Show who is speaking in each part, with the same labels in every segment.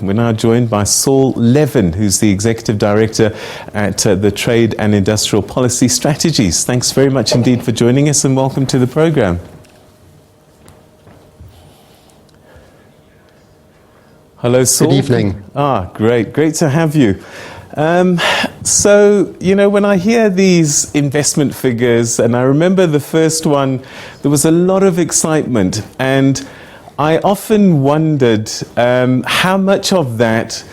Speaker 1: We're now joined by Saul Levin, who's the Executive Director at the Trade and Industrial Policy Strategies. Thanks very much indeed for joining us and welcome to the program. Hello, Saul.
Speaker 2: Good evening.
Speaker 1: Great to have you. So, when I hear these investment figures, and I remember the first one, there was a lot of excitement, and I often wondered how much of that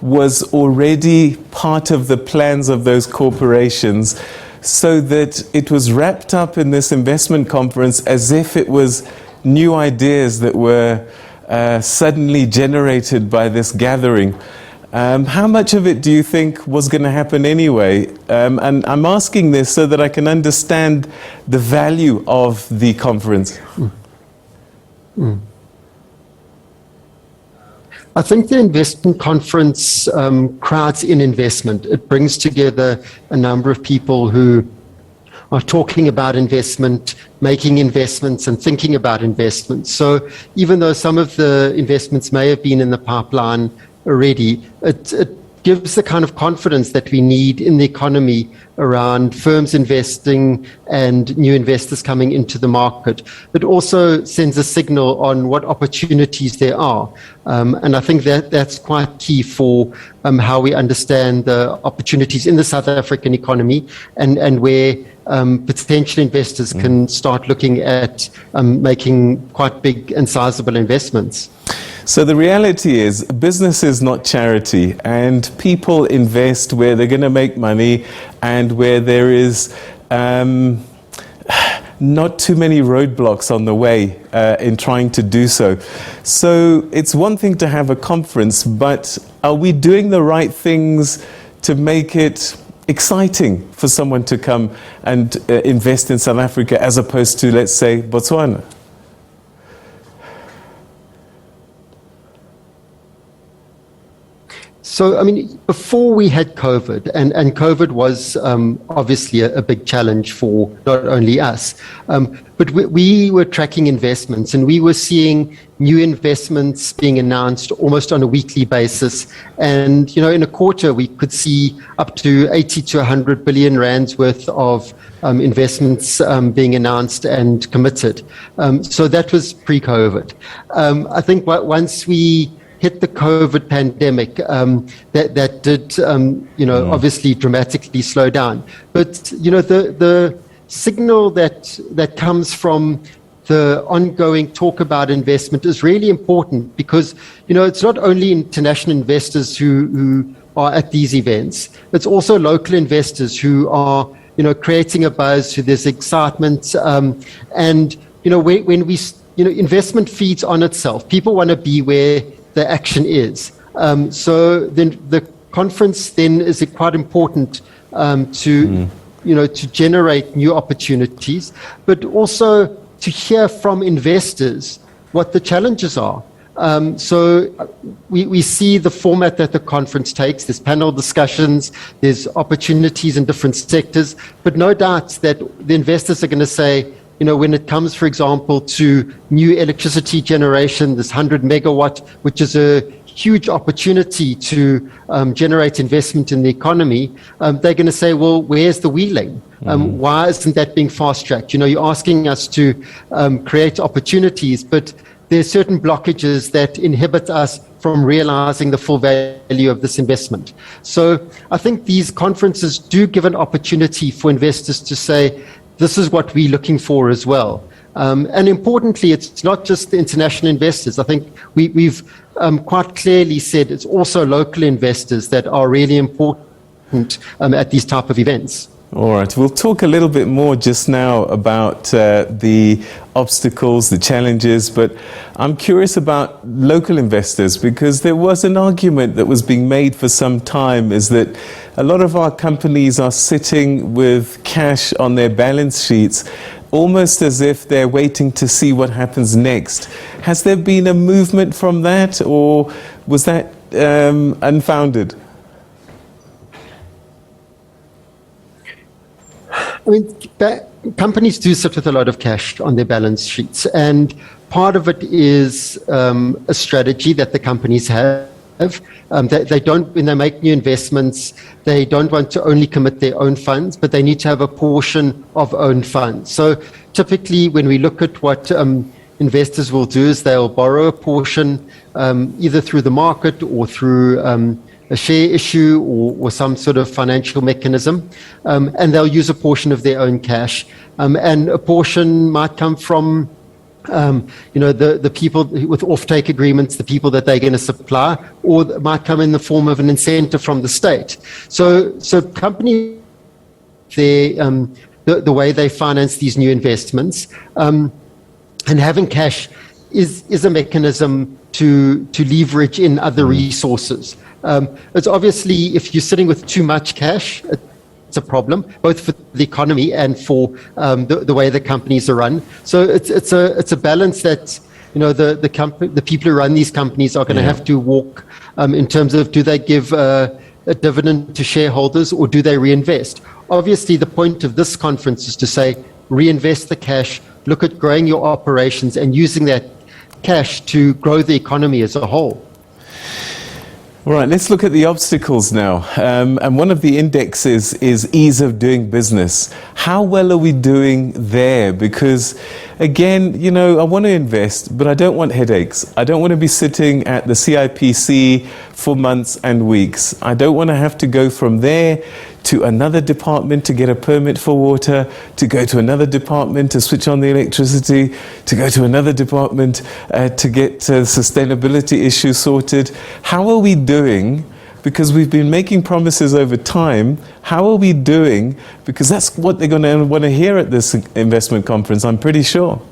Speaker 1: was already part of the plans of those corporations, so that it was wrapped up in this investment conference as if it was new ideas that were suddenly generated by this gathering. How much of it do you think was going to happen anyway? And I'm asking this so that I can understand the value of the conference.
Speaker 2: I think the investment conference crowds in investment. It brings together a number of people who are talking about investment, making investments and thinking about investments. So even though some of the investments may have been in the pipeline already, it gives the kind of confidence that we need in the economy around firms investing and new investors coming into the market. It also sends a signal on what opportunities there are. And I think that's quite key for how we understand the opportunities in the South African economy and where potential investors can start looking at making quite big and sizable investments.
Speaker 1: So the reality is, business is not charity, and people invest where they're going to make money and where there is not too many roadblocks on the way in trying to do so. So it's one thing to have a conference, but are we doing the right things to make it exciting for someone to come and invest in South Africa as opposed to, let's say, Botswana?
Speaker 2: So, before we had COVID, and COVID was obviously a big challenge for not only us, but we were tracking investments and we were seeing new investments being announced almost on a weekly basis. And, in a quarter, we could see up to 80 to 100 billion rands worth of investments being announced and committed. So that was pre-COVID. I think once we hit the COVID pandemic, that did, obviously dramatically slow down. But, the signal that comes from the ongoing talk about investment is really important because, it's not only international investors who are at these events, it's also local investors who are, creating a buzz, who there's excitement. And, when we, investment feeds on itself. People want to be where the action is. So then the conference then is quite important to generate new opportunities, but also to hear from investors what the challenges are. So we see the format that the conference takes. There's panel discussions, there's opportunities in different sectors, but no doubt that the investors are going to say, when it comes, for example, to new electricity generation, this 100 megawatt, which is a huge opportunity to generate investment in the economy, they're going to say, well, where's the wheeling? Why isn't that being fast-tracked? You're asking us to create opportunities, but there's certain blockages that inhibit us from realizing the full value of this investment. So I think these conferences do give an opportunity for investors to say, this is what we're looking for as well. And importantly, it's not just the international investors. I think we've quite clearly said it's also local investors that are really important at these type of events.
Speaker 1: All right, we'll talk a little bit more just now about the obstacles, the challenges, but I'm curious about local investors because there was an argument that was being made for some time is that a lot of our companies are sitting with cash on their balance sheets almost as if they're waiting to see what happens next. Has there been a movement from that or was that unfounded?
Speaker 2: Companies do sit with a lot of cash on their balance sheets, and part of it is a strategy that the companies have. They don't, when they make new investments, they don't want to only commit their own funds, but they need to have a portion of own funds. So typically when we look at what investors will do is they'll borrow a portion either through the market or through a share issue or some sort of financial mechanism, and they'll use a portion of their own cash, and a portion might come from the people with offtake agreements, the people that they're going to supply, or it might come in the form of an incentive from the state. So companies, the way they finance these new investments, and having cash is a mechanism to leverage in other resources. It's obviously, if you're sitting with too much cash, it's a problem, both for the economy and for the way the companies are run. So it's a balance that the people who run these companies are going to have to walk in terms of, do they give a dividend to shareholders or do they reinvest? Obviously, the point of this conference is to say reinvest the cash, look at growing your operations and using that cash to grow the economy as a whole.
Speaker 1: All right, let's look at the obstacles now. And one of the indexes is ease of doing business. How well are we doing there? Because again, I want to invest, but I don't want headaches. I don't want to be sitting at the CIPC for months and weeks. I don't want to have to go from there to another department to get a permit for water, to go to another department to switch on the electricity, to go to another department to get sustainability issues sorted. How are we doing? Because we've been making promises over time. How are we doing? Because that's what they're going to want to hear at this investment conference, I'm pretty sure.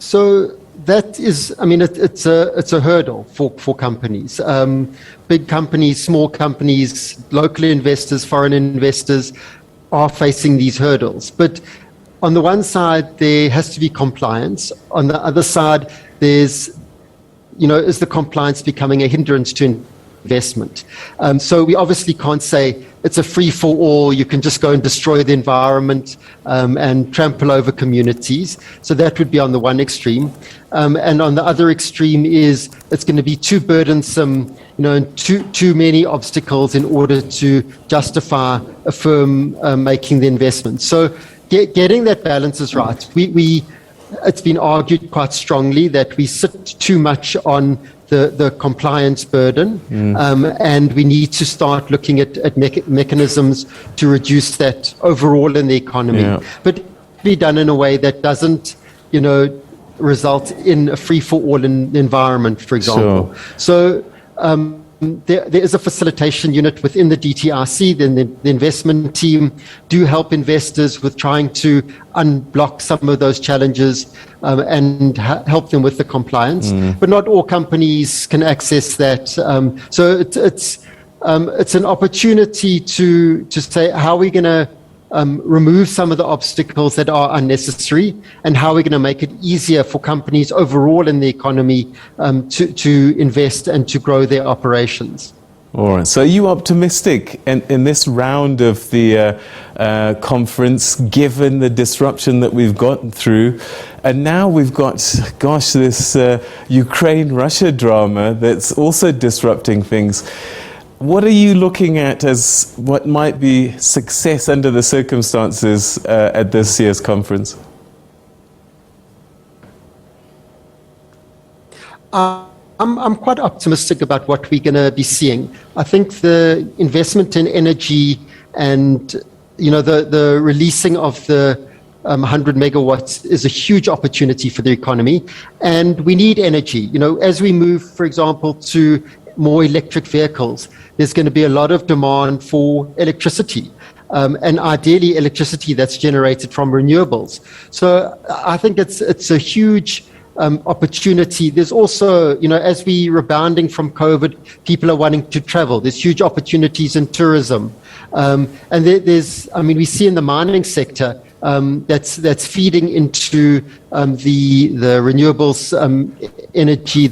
Speaker 2: So that is, it's a hurdle for companies. Big companies, small companies, local investors, foreign investors are facing these hurdles. But on the one side, there has to be compliance. On the other side, there's, is the compliance becoming a hindrance to investment? So we obviously can't say it's a free-for-all, you can just go and destroy the environment and trample over communities. So that would be on the one extreme. And on the other extreme is it's going to be too burdensome, and too many obstacles in order to justify a firm making the investment. So getting that balance is right. It's been argued quite strongly that we sit too much on the compliance burden, and we need to start looking at mechanisms to reduce that overall in the economy. Yeah. But be done in a way that doesn't, result in a free-for-all environment, for example. Sure. So there is a facilitation unit within the DTRC. Then the investment team do help investors with trying to unblock some of those challenges and help them with the compliance. But not all companies can access that. So it's an opportunity to say, how are we going to remove some of the obstacles that are unnecessary, and how are we going to make it easier for companies overall in the economy to invest and to grow their operations.
Speaker 1: All right. So are you optimistic in this round of the conference, given the disruption that we've gotten through? And now we've got, this Ukraine-Russia drama that's also disrupting things. What are you looking at as what might be success under the circumstances at this year's conference?
Speaker 2: I'm quite optimistic about what we're going to be seeing. I think the investment in energy and the releasing of the 100 megawatts is a huge opportunity for the economy, and we need energy. As we move, for example, to more electric vehicles, there's going to be a lot of demand for electricity, and ideally electricity that's generated from renewables. So I think it's a huge opportunity. There's also, as we rebounding from COVID, people are wanting to travel. There's huge opportunities in tourism, and we see in the mining sector that's feeding into the renewables energy.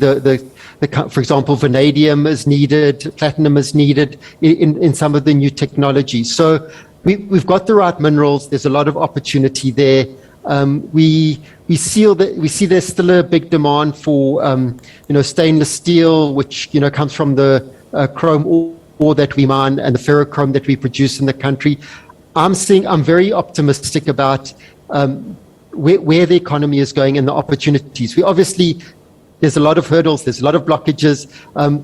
Speaker 2: For example, vanadium is needed, platinum is needed in some of the new technologies. So we've got the right minerals. There's a lot of opportunity there. We see there's still a big demand for stainless steel, which comes from the chrome ore that we mine and the ferrochrome that we produce in the country. I'm very optimistic about where the economy is going and the opportunities. There's a lot of hurdles, there's a lot of blockages,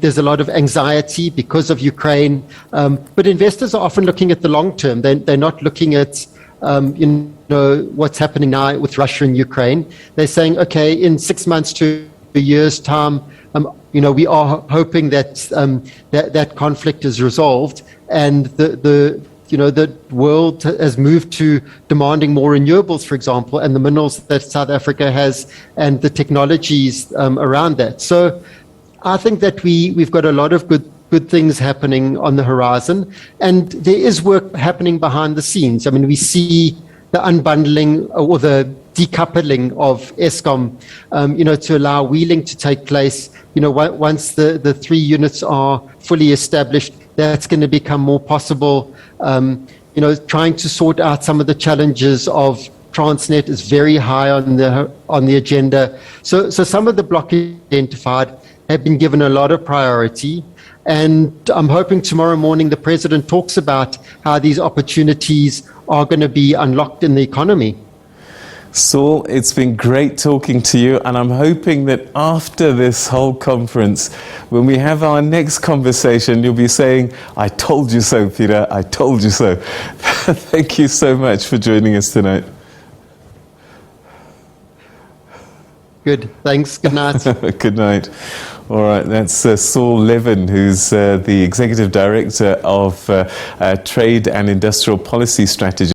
Speaker 2: there's a lot of anxiety because of Ukraine. But investors are often looking at the long term. They're not looking at what's happening now with Russia and Ukraine. They're saying, okay, in 6 months to a year's time, we are hoping that that conflict is resolved, and the world has moved to demanding more renewables, for example, and the minerals that South Africa has and the technologies around that. So I think that we've got a lot of good things happening on the horizon, and there is work happening behind the scenes. I mean, we see the unbundling or the decoupling of Eskom, to allow wheeling to take place. Once the 3 units are fully established, that's going to become more possible. Trying to sort out some of the challenges of Transnet is very high on the agenda. So some of the blocks identified have been given a lot of priority. And I'm hoping tomorrow morning the president talks about how these opportunities are going to be unlocked in the economy.
Speaker 1: Saul, it's been great talking to you, and I'm hoping that after this whole conference, when we have our next conversation, you'll be saying, "I told you so, Peter, I told you so." Thank you so much for joining us tonight.
Speaker 2: Good, thanks, good night.
Speaker 1: Good night. All right, that's Saul Levin, who's the Executive Director of Trade and Industrial Policy Strategy.